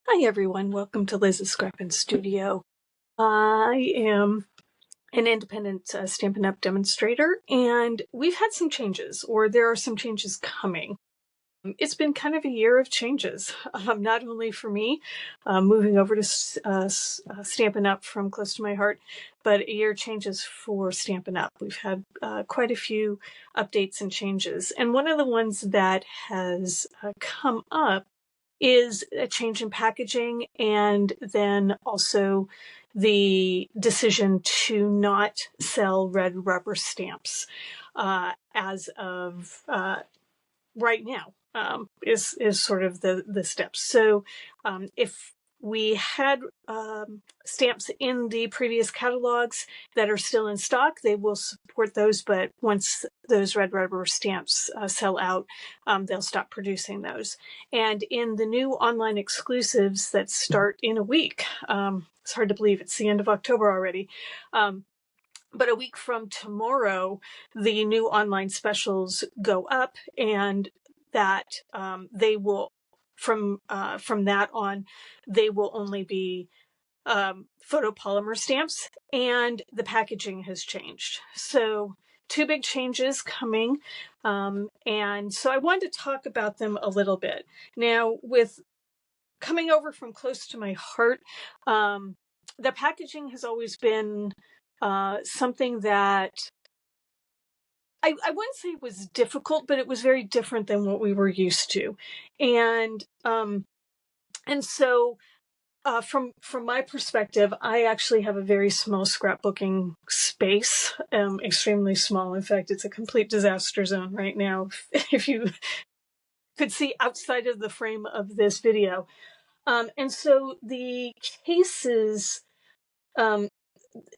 Hi everyone, welcome to Liz's Scrappin' Studio. I am an independent Stampin' Up! Demonstrator, and we've had some changes, or there are some changes coming. It's been kind of a year of changes, not only for me, moving over to Stampin' Up! From close to my heart, but a year of changes for Stampin' Up! We've had quite a few updates and changes, and one of the ones that has come up is a change in packaging, and then also the decision to not sell red rubber stamps as of right now, is sort of the steps. So if we had stamps in the previous catalogs that are still in stock, they will support those, but once those red rubber stamps sell out, they'll stop producing those. And in the new online exclusives that start in a week, it's hard to believe it's the end of October already, but a week from tomorrow, the new online specials go up, and that they will, from that on, they will only be photopolymer stamps, and the packaging has changed. So two big changes coming, and so I wanted to talk about them a little bit. Now, with coming over from close to my heart, the packaging has always been something that I wouldn't say was difficult, but it was very different than what we were used to. And so from my perspective, I actually have a very small scrapbooking space, extremely small. In fact, it's a complete disaster zone right now, if you could see outside of the frame of this video. And so the cases, the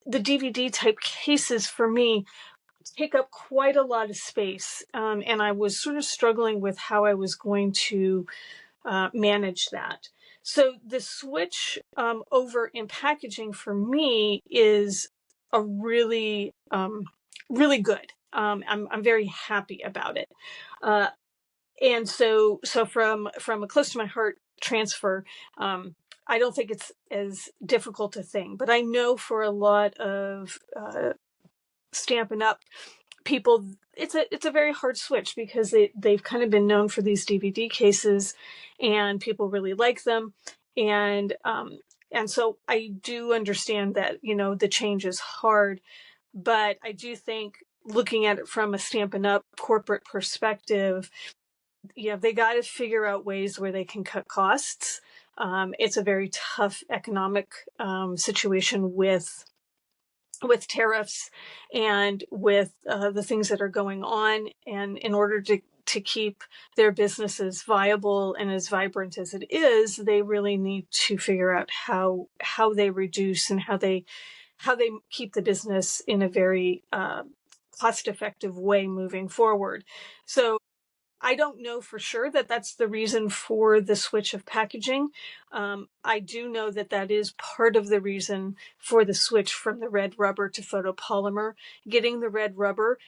DVD type cases for me take up quite a lot of space. And I was sort of struggling with how I was going to manage that. So the switch over in packaging for me is a really, really good. I'm very happy about it. And so from a close to my heart transfer, I don't think it's as difficult a thing, but I know for a lot of Stampin' Up! People, it's a very hard switch, because they've kind of been known for these DVD cases, and people really like them, and so I do understand that, the change is hard, but I do think, looking at it from a Stampin' Up! Corporate perspective, they got to figure out ways where they can cut costs. It's a very tough economic situation with tariffs and with the things that are going on. And in order to keep their businesses viable and as vibrant as it is, they really need to figure out how they reduce and how they keep the business in a very cost-effective way moving forward. So I don't know for sure that that's the reason for the switch of packaging. I do know that that is part of the reason for the switch from the red rubber to photopolymer. Getting the red rubber,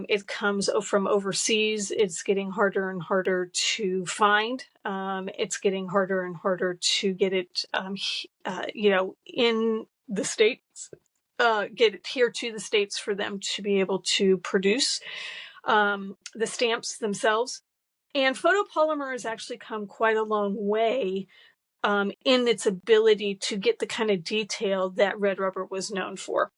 it comes from overseas. It's getting harder and harder to find. It's getting harder and harder to get it, in the States, get it here to the States for them to be able to produce the stamps themselves. And photopolymer has actually come quite a long way in its ability to get the kind of detail that red rubber was known for.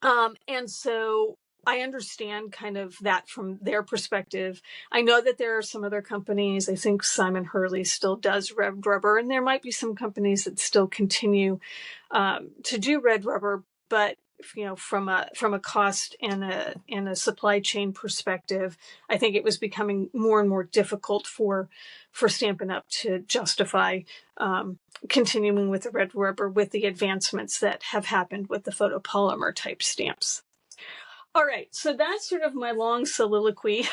And so I understand kind of that from their perspective. I know that there are some other companies, I think Simon Hurley still does red rubber, and there might be some companies that still continue to do red rubber, but from a cost and a supply chain perspective, I think it was becoming more and more difficult for Stampin' Up! To justify continuing with the red rubber with the advancements that have happened with the photopolymer type stamps. All right, so that's sort of my long soliloquy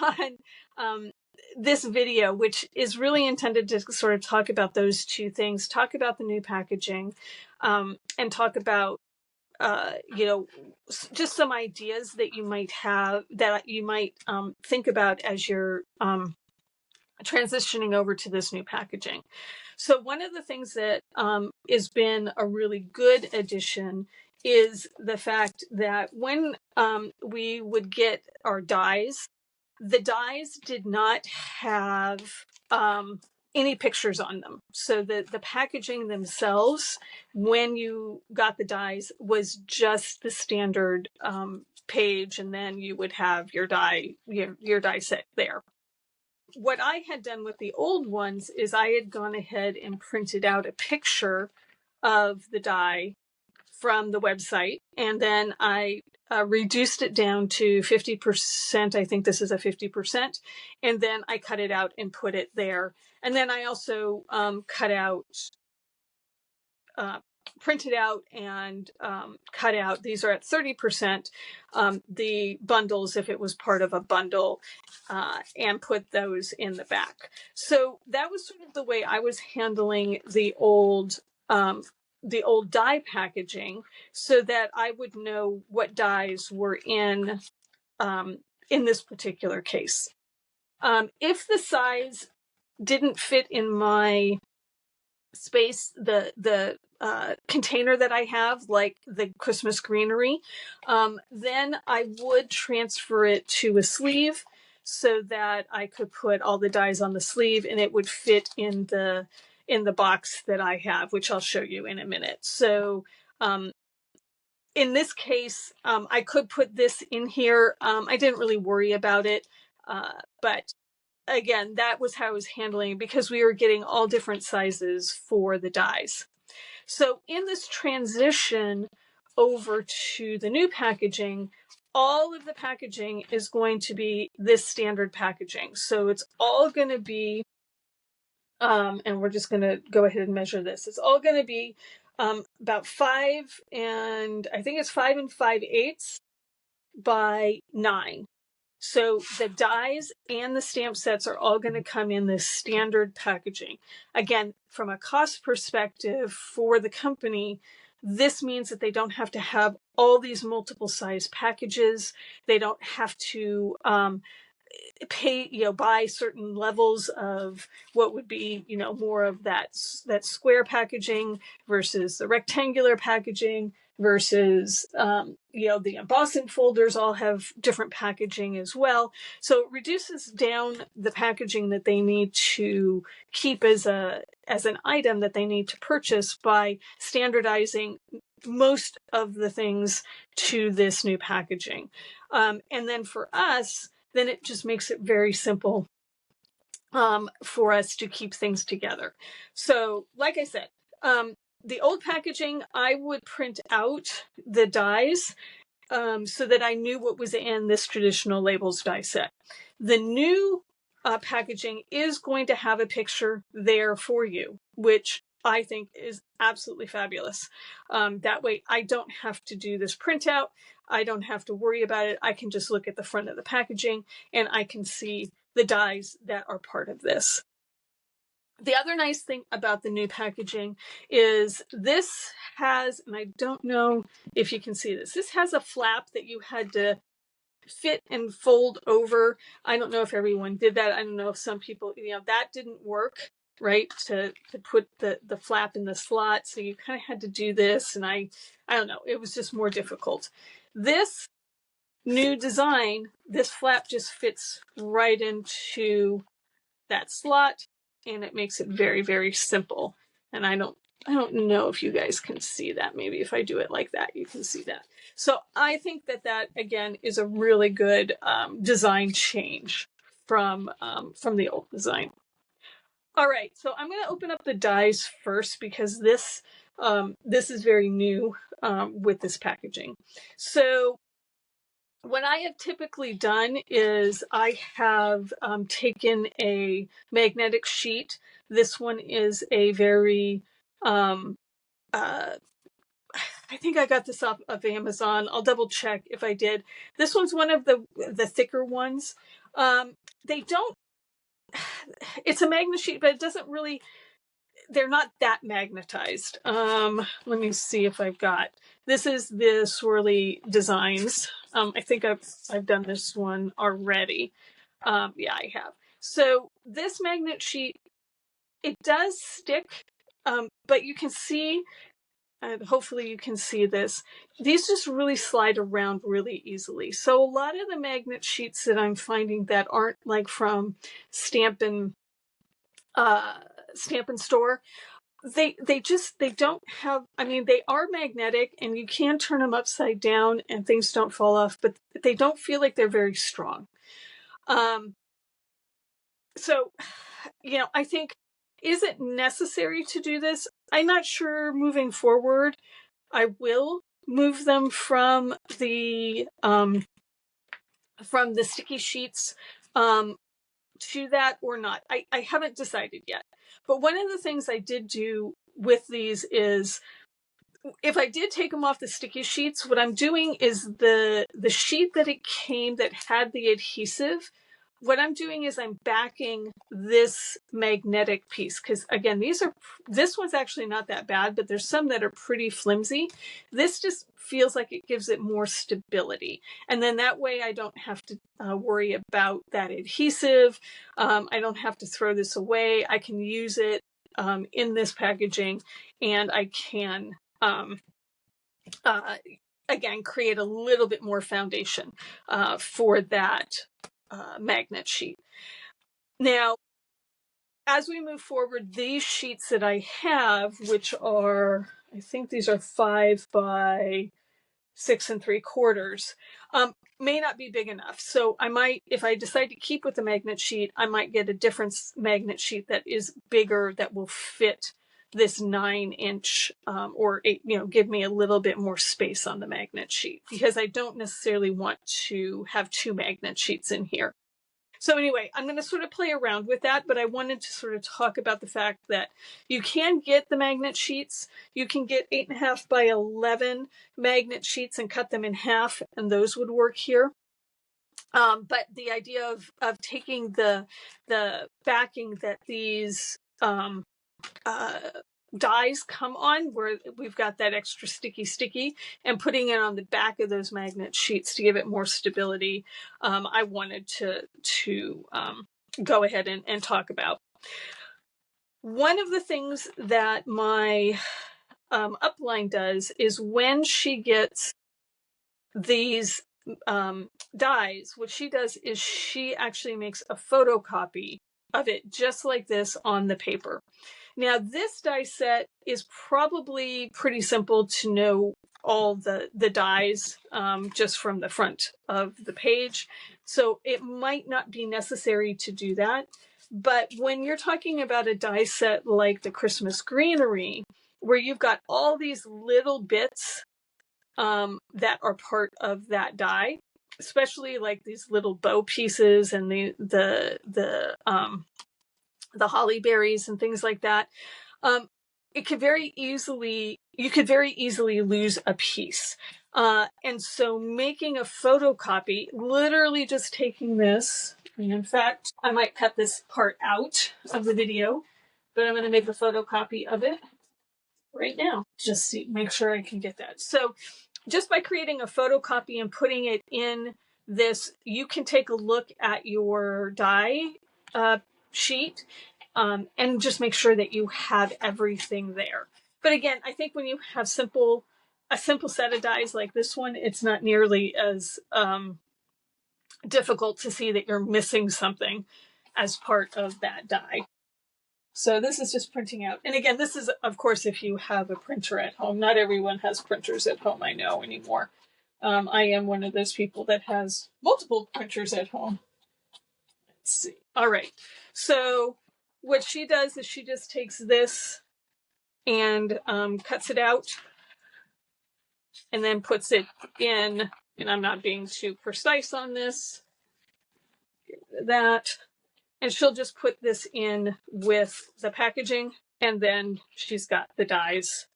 on this video, which is really intended to sort of talk about those two things, talk about the new packaging, and talk about just some ideas that you might have, that you might think about as you're transitioning over to this new packaging. So one of the things that has been a really good addition is the fact that when we would get our dies, the dies did not have any pictures on them. So the packaging themselves, when you got the dies, was just the standard page, and then you would have your die, your die set there. What I had done with the old ones is I had gone ahead and printed out a picture of the die from the website, and then I reduced it down to 50%. I think this is a 50%. And then I cut it out and put it there. And then I also printed out and cut out, these are at 30%, the bundles if it was part of a bundle, and put those in the back. So that was sort of the way I was handling the old die packaging, so that I would know what dies were in this particular case. If the size didn't fit in my space, the container that I have, like the Christmas greenery, then I would transfer it to a sleeve so that I could put all the dies on the sleeve and it would fit in the box that I have, which I'll show you in a minute. So in this case, I could put this in here. I didn't really worry about it, but again, that was how I was handling it, because we were getting all different sizes for the dies. So in this transition over to the new packaging, all of the packaging is going to be this standard packaging. So it's all going to be, and we're just going to go ahead and measure this. It's all going to be about 5 and 5/8 by 9. So the dies and the stamp sets are all going to come in this standard packaging. Again, from a cost perspective for the company, this means that they don't have to have all these multiple size packages. They don't have to buy certain levels of what would be, more of that square packaging versus the rectangular packaging versus, the embossing folders all have different packaging as well. So it reduces down the packaging that they need to keep as an item that they need to purchase by standardizing most of the things to this new packaging. And then for us, then it just makes it very simple for us to keep things together. So, like I said, the old packaging, I would print out the dies so that I knew what was in this traditional labels die set. The new packaging is going to have a picture there for you, which I think is absolutely fabulous. That way I don't have to do this printout. I don't have to worry about it. I can just look at the front of the packaging and I can see the dies that are part of this. The other nice thing about the new packaging is this has, and I don't know if you can see this, this has a flap that you had to fit and fold over. I don't know if everyone did that. I don't know if some people, that didn't work, right? To put the flap in the slot. So you kind of had to do this, and I don't know, it was just more difficult. This new design, this flap just fits right into that slot, and it makes it very, very simple. And I don't know if you guys can see that. Maybe if I do it like that, you can see that. So I think that again is a really good design change from the old design. All right, so I'm going to open up the dies first because this is very new with this packaging. So what I have typically done is I have taken a magnetic sheet. This one is a very, I think I got this off of Amazon. I'll double check if I did. This one's one of the thicker ones. It's a magnet sheet, but it doesn't really, they're not that magnetized. Let me see if I've got, this is the Swirly Designs. I think I've done this one already. Yeah, I have. So this magnet sheet, it does stick, but you can see, and hopefully you can see this, these just really slide around really easily. So a lot of the magnet sheets that I'm finding that aren't like from Stampin' Store, they don't have, I mean, they are magnetic and you can turn them upside down and things don't fall off, but they don't feel like they're very strong. So, I think, is it necessary to do this? I'm not sure. Moving forward, I will move them from the sticky sheets to that or not. I haven't decided yet. But one of the things I did do with these is, if I did take them off the sticky sheets, what I'm doing is the sheet that it came that had the adhesive, what I'm doing is I'm backing this magnetic piece, because again, this one's actually not that bad, but there's some that are pretty flimsy. This just feels like it gives it more stability. And then that way I don't have to worry about that adhesive. I don't have to throw this away. I can use it in this packaging, and I can again create a little bit more foundation for that magnet sheet. Now, as we move forward, these sheets that I have, which are, I think these are 5 by 6 3/4, may not be big enough. So I might, if I decide to keep with the magnet sheet, I might get a different magnet sheet that is bigger, that will fit this 9-inch or 8, give me a little bit more space on the magnet sheet, because I don't necessarily want to have 2 magnet sheets in here. So anyway, I'm going to sort of play around with that, but I wanted to sort of talk about the fact that you can get the magnet sheets. You can get 8.5 by 11 magnet sheets and cut them in half, and those would work here. But the idea of taking the backing that these dies come on, where we've got that extra sticky, and putting it on the back of those magnet sheets to give it more stability, I wanted to go ahead and talk about. One of the things that my upline does is, when she gets these dies, what she does is she actually makes a photocopy of it just like this on the paper. Now, this die set is probably pretty simple to know all the dies just from the front of the page, so it might not be necessary to do that. But when you're talking about a die set like the Christmas greenery, where you've got all these little bits that are part of that die, especially like these little bow pieces and the holly berries and things like that, you could very easily lose a piece. And so making a photocopy, literally just taking this, and in fact, I might cut this part out of the video, but I'm going to make a photocopy of it right now, just to make sure I can get that. So just by creating a photocopy and putting it in this, you can take a look at your die sheet and just make sure that you have everything there. But again, I think when you have a simple set of dies like this one, it's not nearly as difficult to see that you're missing something as part of that die. So this is just printing out. And again, this is, of course, if you have a printer at home. Not everyone has printers at home, I know, anymore. I am one of those people that has multiple printers at home. Let's see. All right. So what she does is she just takes this and cuts it out and then puts it in. And I'm not being too precise on this. Get rid of that. And she'll just put this in with the packaging, and then she's got the dies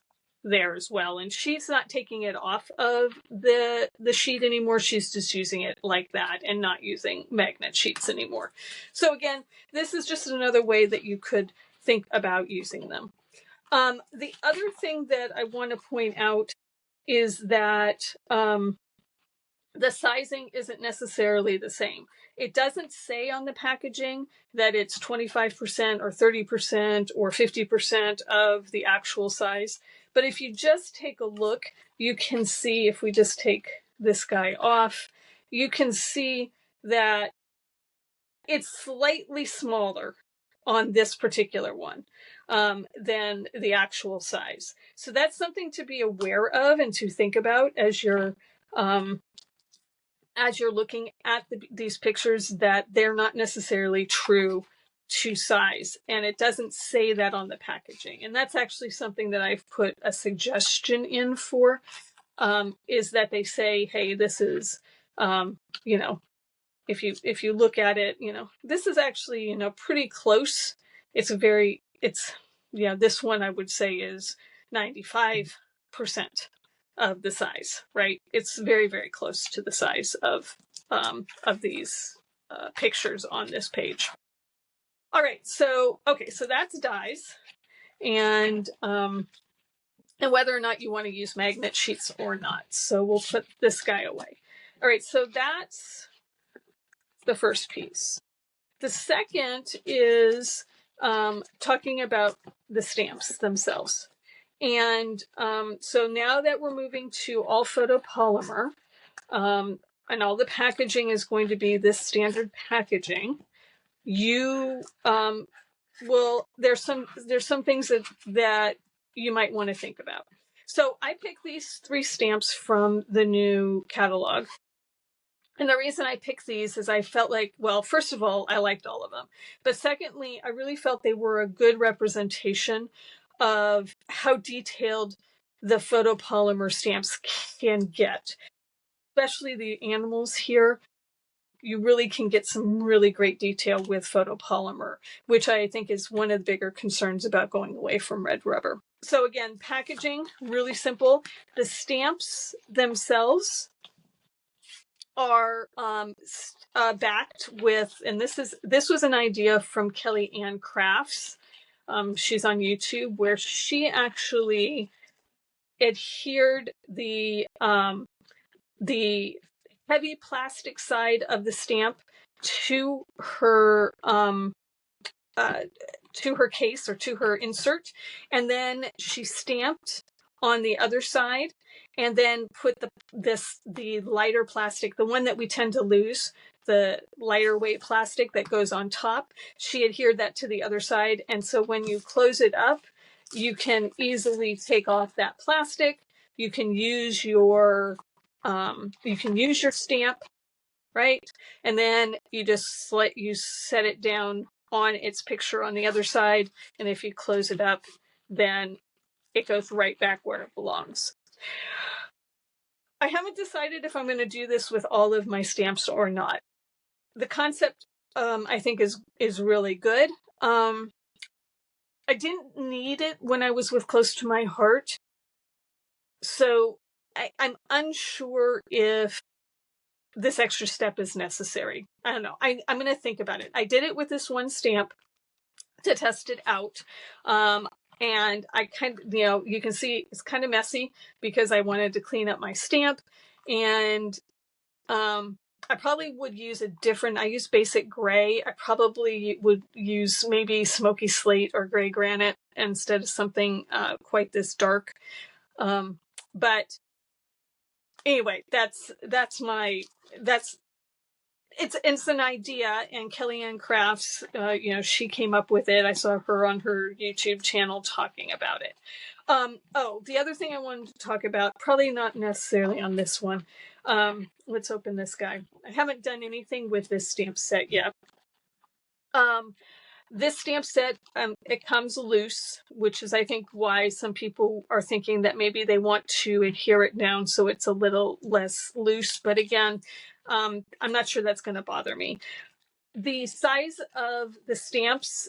there as well. And she's not taking it off of the sheet anymore. She's just using it like that and not using magnet sheets anymore. So again, this is just another way that you could think about using them. The other thing that I want to point out is that the sizing isn't necessarily the same. It doesn't say on the packaging that it's 25% or 30% or 50% of the actual size. But if you just take a look, you can see, if we just take this guy off, you can see that it's slightly smaller on this particular one than the actual size. So that's something to be aware of and to think about as you're looking at these pictures, that they're not necessarily true to size, and it doesn't say that on the packaging. And that's actually something that I've put a suggestion in for, is that they say, hey, this is, you know, if you look at it, this is actually, pretty close. This one I would say is 95% of the size, right? It's very, very close to the size of these pictures on this page. All right, so that's dies, and whether or not you want to use magnet sheets or not. So we'll put this guy away. All right, so that's the first piece. The second is talking about the stamps themselves. And so now that we're moving to all photopolymer, and all the packaging is going to be this standard packaging, you there's some things that you might want to think about. So I picked these 3 stamps from the new catalog. And the reason I picked these is I felt like, well, first of all, I liked all of them. But secondly, I really felt they were a good representation of how detailed the photopolymer stamps can get. Especially the animals here, you really can get some really great detail with photopolymer, which I think is one of the bigger concerns about going away from red rubber. So again, packaging, really simple. The stamps themselves are backed with, and this was an idea from Kellyanne Crafts. She's on YouTube, where she actually adhered the heavy plastic side of the stamp to her case, or to her insert, and then she stamped on the other side, and then put the lighter plastic, the one that we tend to lose, the lighter weight plastic that goes on top. She adhered that to the other side, and so when you close it up, you can easily take off that plastic. You can use your stamp, right? And then you just set it down on its picture on the other side, and if you close it up, then it goes right back where it belongs. I haven't decided if I'm going to do this with all of my stamps or not. The concept, I think, is really good. I didn't need it when I was with Close to My Heart, so I'm unsure if this extra step is necessary. I don't know. I'm going to think about it. I did it with this one stamp to test it out. And I kind of, you can see it's kind of messy because I wanted to clean up my stamp. And I probably would use I use basic gray. I probably would use maybe smoky slate or gray granite instead of something quite this dark. But anyway, it's an idea, and Kellyanne Crafts, she came up with it. I saw her on her YouTube channel talking about it. The other thing I wanted to talk about, probably not necessarily on this one. Let's open this guy. I haven't done anything with this stamp set yet. This stamp set, it comes loose, which is, I think, why some people are thinking that maybe they want to adhere it down so it's a little less loose. But again, I'm not sure that's going to bother me. The size of the stamps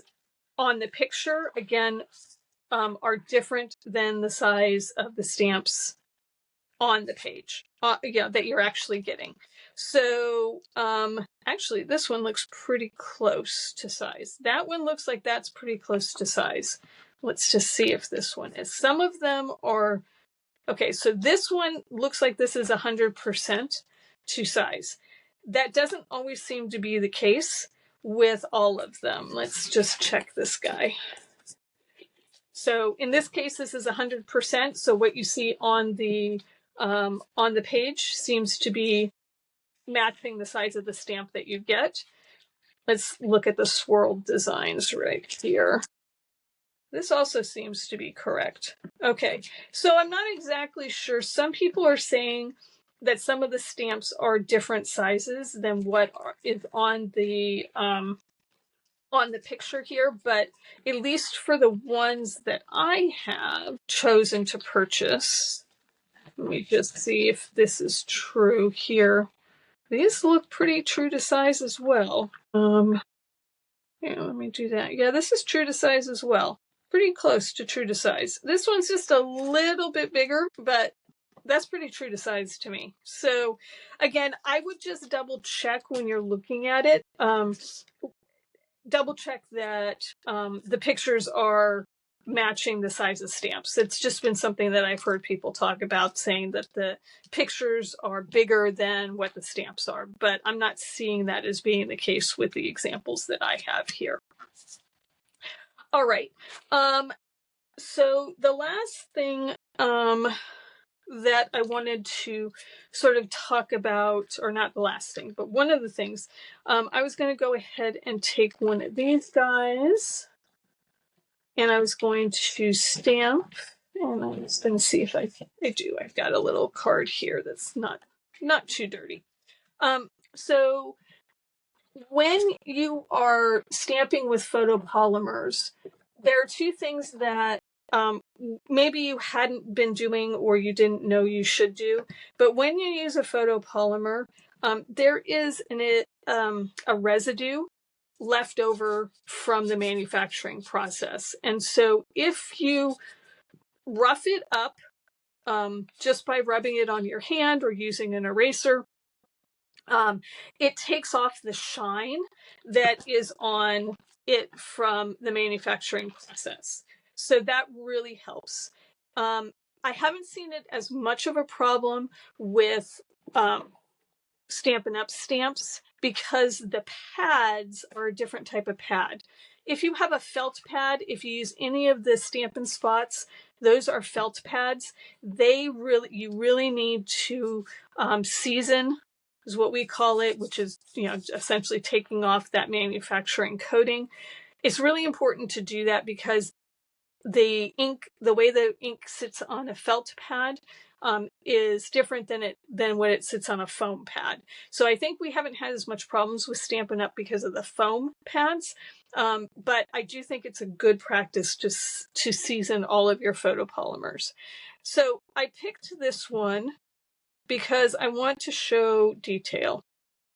on the picture, again, are different than the size of the stamps on the page, that you're actually getting. So actually, this one looks pretty close to size. That one looks like that's pretty close to size. Let's just see if this one is. Some of them are, okay, so this one looks like this is 100%. to size. That doesn't always seem to be the case with all of them. Let's just check this guy. So in this case, this is 100%. So what you see on the page seems to be matching the size of the stamp that you get. Let's look at the swirled designs right here. This also seems to be correct. Okay, so I'm not exactly sure. Some people are saying that some of the stamps are different sizes than what is on the picture here, but at least for the ones that I have chosen to purchase, let me just see if this is true here. These look pretty true to size as well. Yeah, let me do that. Yeah, this is true to size as well. Pretty close to true to size. This one's just a little bit bigger, but that's pretty true to size to me. So again, I would just double check when you're looking at it. Double check that the pictures are matching the size of stamps. It's just been something that I've heard people talk about, saying that the pictures are bigger than what the stamps are, but I'm not seeing that as being the case with the examples that I have here. All right. So the last thing that I wanted to sort of talk about, or not the last thing, but one of the things, I was going to go ahead and take one of these guys, and I was going to stamp, and I was going to see if I do. I've got a little card here that's not too dirty. So when you are stamping with photopolymers, there are two things that maybe you hadn't been doing or you didn't know you should do. But when you use a photopolymer, there is a residue left over from the manufacturing process. And so if you rough it up just by rubbing it on your hand or using an eraser, it takes off the shine that is on it from the manufacturing process. So that really helps. I haven't seen it as much of a problem with Stampin' Up stamps because the pads are a different type of pad. If you have a felt pad, if you use any of the Stampin' Spots, those are felt pads. You really need to season, is what we call it, which is, essentially taking off that manufacturing coating. It's really important to do that because the way the ink sits on a felt pad is different than when it sits on a foam pad. So I think we haven't had as much problems with Stampin' Up because of the foam pads, but I do think it's a good practice to season all of your photopolymers. So I picked this one because I want to show detail.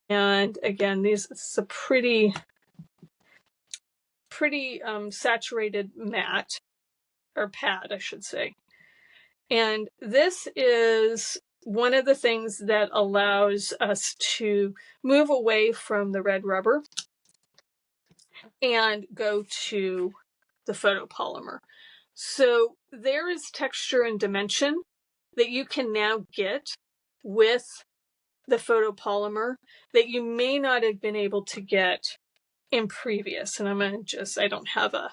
And again, this is a pretty saturated matte, or pad, I should say. And this is one of the things that allows us to move away from the red rubber and go to the photopolymer. So there is texture and dimension that you can now get with the photopolymer that you may not have been able to get in previous. And I don't have a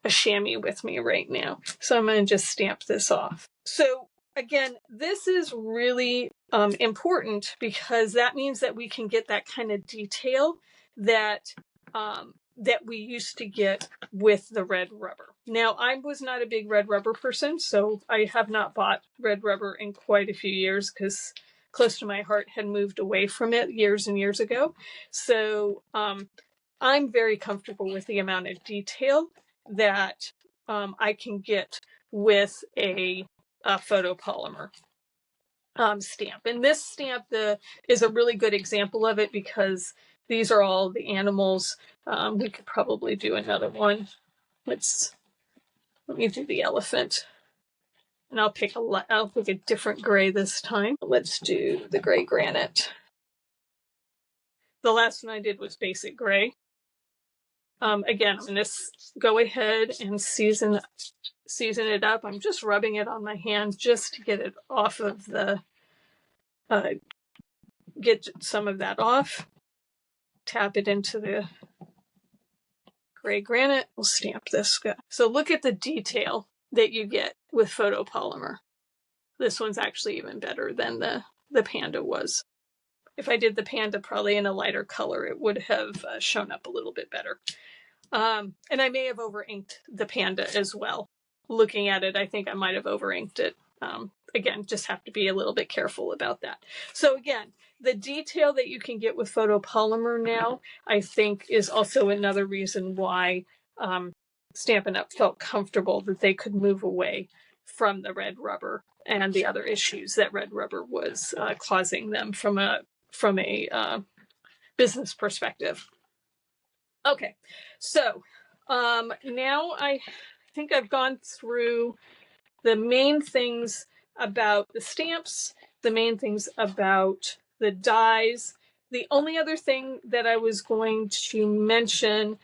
chamois with me right now, so I'm going to just stamp this off. So again, this is really important because that means that we can get that kind of detail that we used to get with the red rubber. Now, I was not a big red rubber person, so I have not bought red rubber in quite a few years because close to my heart had moved away from it years and years ago. So I'm very comfortable with the amount of detail that I can get with a photopolymer stamp. And this stamp is a really good example of it because these are all the animals. We could probably do another one. Let me do the elephant. And I'll pick a different gray this time. Let's do the gray granite. The last one I did was basic gray. Again, I'm going to go ahead and season it up. I'm just rubbing it on my hand just to get it off of the get some of that off, tap it into the gray granite. We'll stamp this guy. So look at the detail that you get with photopolymer. This one's actually even better than the panda was. If I did the panda probably in a lighter color, it would have shown up a little bit better. And I may have over inked the panda as well. Looking at it, I think I might have over inked it. Again, just have to be a little bit careful about that. So again, the detail that you can get with photopolymer now, I think is also another reason why Stampin' Up! Felt comfortable that they could move away from the red rubber and the other issues that red rubber was causing them from a business perspective. Okay, so now I think I've gone through the main things about the stamps, the main things about the dies. The only other thing that I was going to mention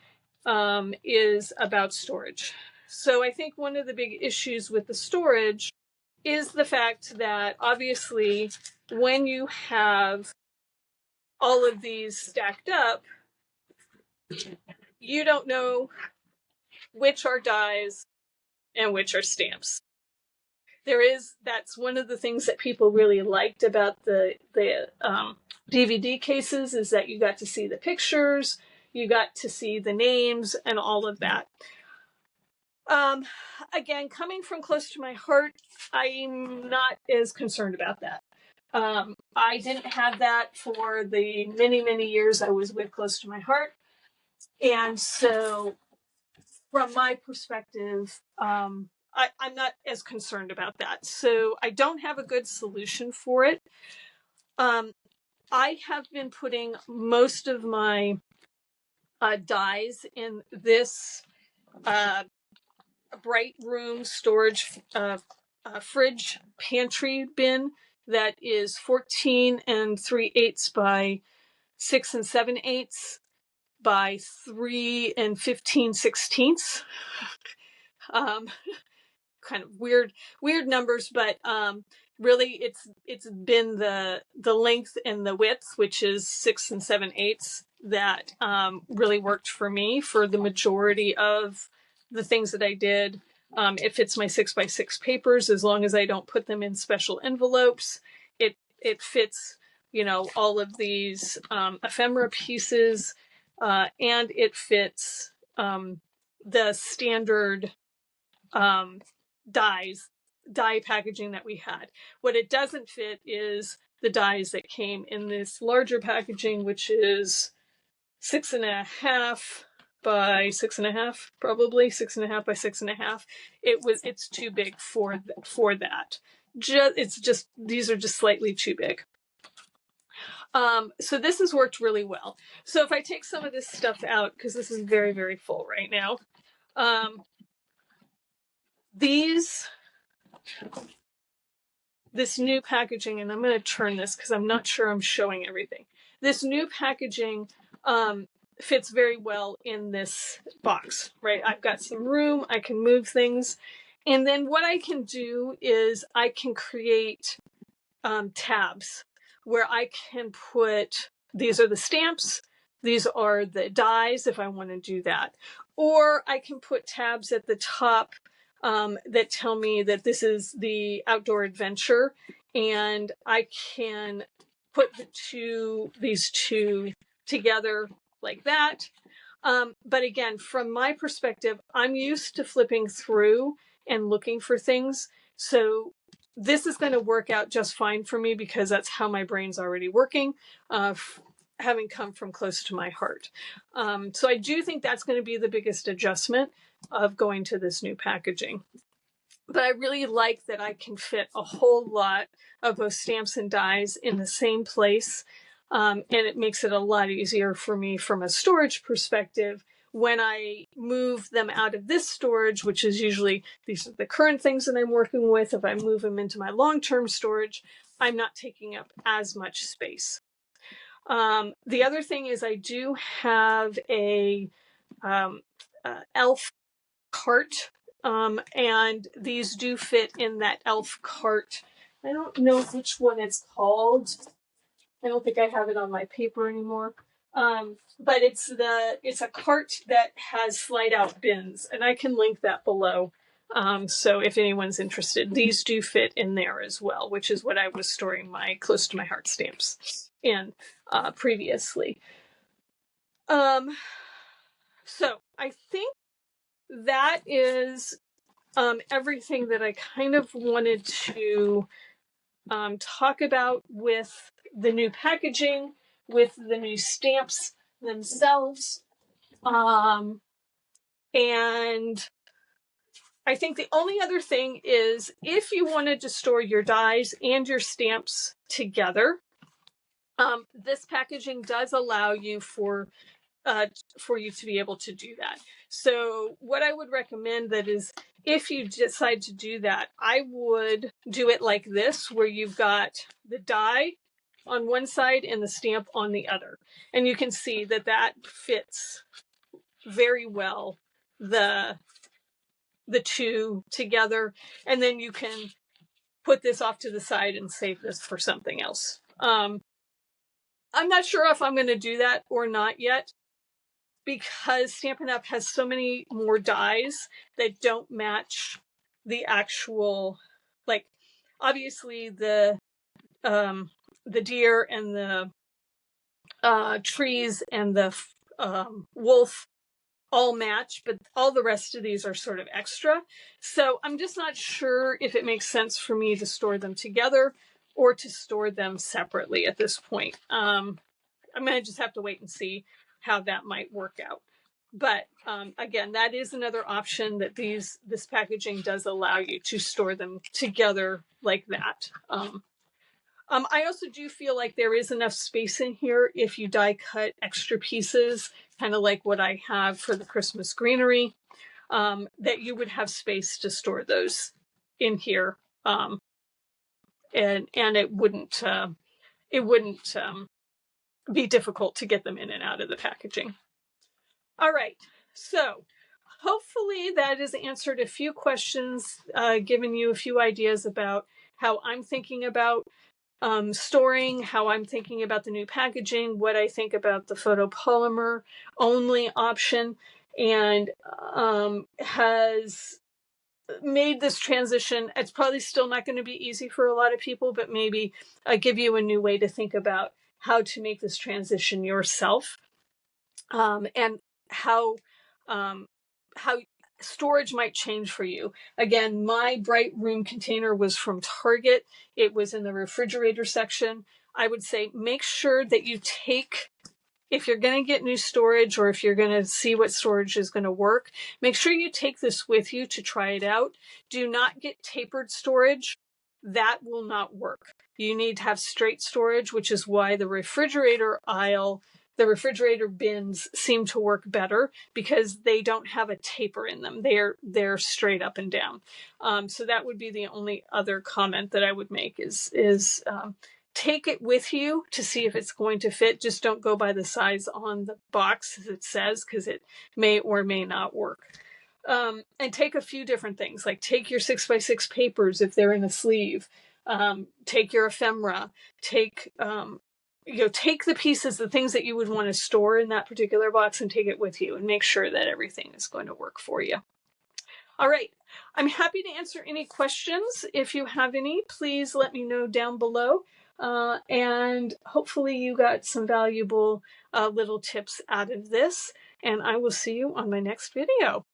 is about storage. So I think one of the big issues with the storage is the fact that obviously when you have all of these stacked up, you don't know which are dies and which are stamps. That's one of the things that people really liked about the DVD cases, is that you got to see the pictures, you got to see the names and all of that. Again, coming from close to my heart, I'm not as concerned about that. I didn't have that for the many, many years I was with Close to My Heart. And so from my perspective, I'm not as concerned about that. So I don't have a good solution for it. I have been putting most of my dies in this bright room storage fridge pantry bin that is 14 3/8 by 6 7/8 by 3 15/16. Kind of weird numbers, but really it's been the length and the width, which is 6 7/8, that really worked for me for the majority of the things that I did. It fits my 6 by 6 papers as long as I don't put them in special envelopes. It fits, all of these ephemera pieces, and it fits the standard die packaging that we had. What it doesn't fit is the dies that came in this larger packaging, which is 6.5 by 6.5, probably 6.5 by 6.5. It's too big for that. These are just slightly too big. So this has worked really well. So if I take some of this stuff out, because this is very, very full right now, this new packaging, and I'm going to turn this because I'm not sure I'm showing everything. This new packaging fits very well in this box, right? I've got some room, I can move things. And then what I can do is I can create tabs where I can put, these are the stamps, these are the dies if I want to do that. Or I can put tabs at the top that tell me that this is the outdoor adventure, and I can put these two together like that. But again, from my perspective, I'm used to flipping through and looking for things. So this is going to work out just fine for me because that's how my brain's already working, having come from Close to My Heart. So I do think that's going to be the biggest adjustment of going to this new packaging. But I really like that I can fit a whole lot of those stamps and dies in the same place. And it makes it a lot easier for me from a storage perspective when I move them out of this storage, which is usually, these are the current things that I'm working with. If I move them into my long-term storage, I'm not taking up as much space. The other thing is I do have a elf cart, and these do fit in that elf cart. I don't know which one it's called. I don't think I have it on my paper anymore. But it's a cart that has slide out bins, and I can link that below. So if anyone's interested, these do fit in there as well, which is what I was storing my close to my heart stamps in previously. So I think that is everything that I kind of wanted to talk about with the new packaging, with the new stamps themselves. And I think the only other thing is if you wanted to store your dies and your stamps together, this packaging does allow you for you to be able to do that. So what I would recommend that is if you decide to do that, I would do it like this, where you've got the die on one side and the stamp on the other. And you can see that that fits very well the two together. And then you can put this off to the side and save this for something else. I'm not sure if I'm going to do that or not yet, because Stampin' Up! Has so many more dies that don't match the actual, like, obviously the deer and the trees and the wolf all match, but all the rest of these are sort of extra. So I'm just not sure if it makes sense for me to store them together or to store them separately at this point. I'm going to just have to wait and see how that might work out. But again, that is another option that this packaging does allow you to store them together like that. I also do feel like there is enough space in here if you die cut extra pieces, kind of like what I have for the Christmas greenery, that you would have space to store those in here, and it wouldn't be difficult to get them in and out of the packaging. All right, so hopefully that has answered a few questions, given you a few ideas about how I'm thinking about storing, how I'm thinking about the new packaging, what I think about the photopolymer only option, and has made this transition. It's probably still not going to be easy for a lot of people, but maybe give you a new way to think about how to make this transition yourself, and how storage might change for you. Again, my bright room container was from Target. It was in the refrigerator section. I would say make sure that you take, if you're going to get new storage or if you're going to see what storage is going to work, make sure you take this with you to try it out. Do not get tapered storage. That will not work. You need to have straight storage, which is why the refrigerator aisle, the refrigerator bins seem to work better, because they don't have a taper in them. They're straight up and down. So that would be the only other comment that I would make is take it with you to see if it's going to fit. Just don't go by the size on the box as it says, because it may or may not work. And take a few different things, like take your 6x6 papers if they're in a sleeve. Take your ephemera. Take the pieces, the things that you would want to store in that particular box, and take it with you and make sure that everything is going to work for you. All right. I'm happy to answer any questions. If you have any, please let me know down below. And hopefully you got some valuable little tips out of this. And I will see you on my next video.